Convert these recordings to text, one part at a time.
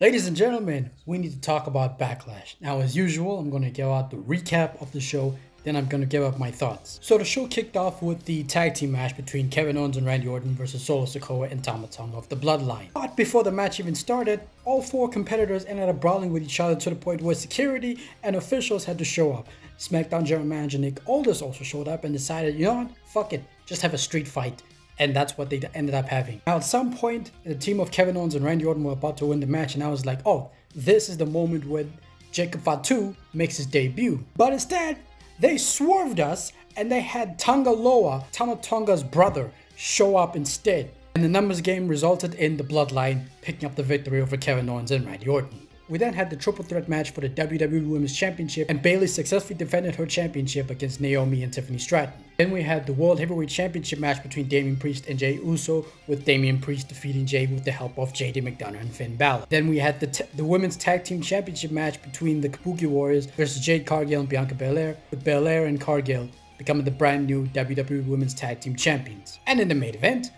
Ladies and gentlemen, we need to talk about Backlash. Now, as usual, I'm going to give out the recap of the show, then I'm going to give up my thoughts. So the show kicked off with the tag team match between Kevin Owens and Randy Orton versus Solo Sikoa and Tama Tonga of the Bloodline. But before the match even started, all four competitors ended up brawling with each other to the point where security and officials had to show up. SmackDown General Manager Nick Aldis also showed up and decided, you know what, fuck it, just have a street fight. And that's what they ended up having. Now, at some point, the team of Kevin Owens and Randy Orton were about to win the match, and I was like, oh, this is the moment when Jacob Fatu makes his debut. But instead, they swerved us, and they had Tonga Loa, Tama Tonga's brother, show up instead. And the numbers game resulted in the Bloodline picking up the victory over Kevin Owens and Randy Orton. We then had the triple threat match for the WWE Women's Championship, and Bayley successfully defended her championship against Naomi and Tiffany Stratton. Then we had the World Heavyweight Championship match between Damian Priest and Jey Uso, with Damian Priest defeating Jade with the help of Jade McDonough and Finn Balor. Then we had the Women's Tag Team Championship match between the Kabuki Warriors versus Jade, Cargill, and Bianca Belair, with Belair and Cargill becoming the brand new WWE Women's Tag Team Champions. And in the main event,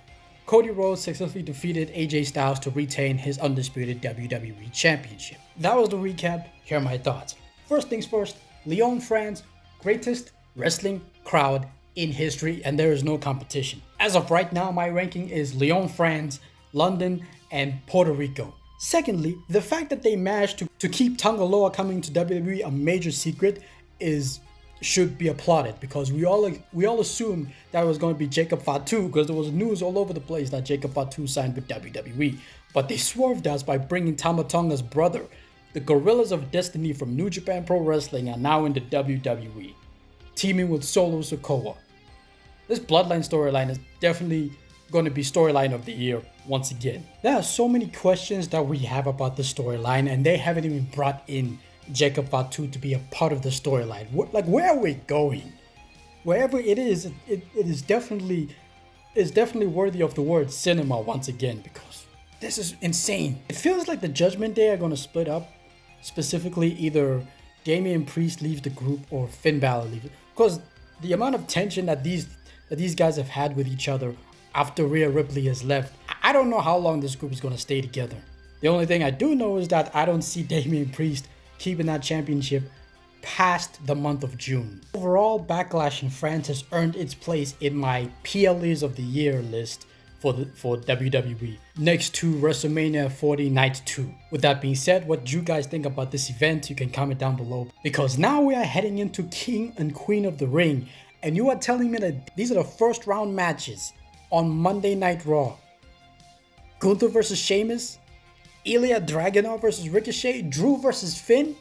Cody Rhodes successfully defeated AJ Styles to retain his undisputed WWE Championship. That was the recap. Here are my thoughts. First things first, Lyon France, greatest wrestling crowd in history, and there is no competition. As of right now, my ranking is Lyon France, London, and Puerto Rico. Secondly, the fact that they managed to keep Tonga Loa coming to WWE a major secret should be applauded, because we all assumed that it was going to be Jacob Fatu, because there was news all over the place that Jacob Fatu signed with WWE. But they swerved us by bringing Tama Tonga's brother. The Gorillas of Destiny from New Japan Pro Wrestling are now in the WWE, teaming with Solo Sikoa. This Bloodline storyline is definitely going to be storyline of the year once again. There are so many questions that we have about the storyline, and they haven't even brought in Jacob Fatu to be a part of the storyline. Where are we going? Wherever it is, it is definitely worthy of the word cinema once again, because this is insane. It feels like the Judgment Day are going to split up. Specifically, either Damian Priest leaves the group or Finn Balor leaves it. Because the amount of tension that these guys have had with each other after Rhea Ripley has left, I don't know how long this group is going to stay together. The only thing I do know is that I don't see Damian Priest keeping that championship past the month of June. Overall, Backlash in France has earned its place in my PLEs of the year list for WWE, next to WrestleMania 40 Night 2. With that being said, what do you guys think about this event? You can comment down below, because now we are heading into King and Queen of the Ring, and you are telling me that these are the first round matches on Monday Night Raw. Gunther versus Sheamus, Ilya Dragunov versus Ricochet, Drew versus Finn.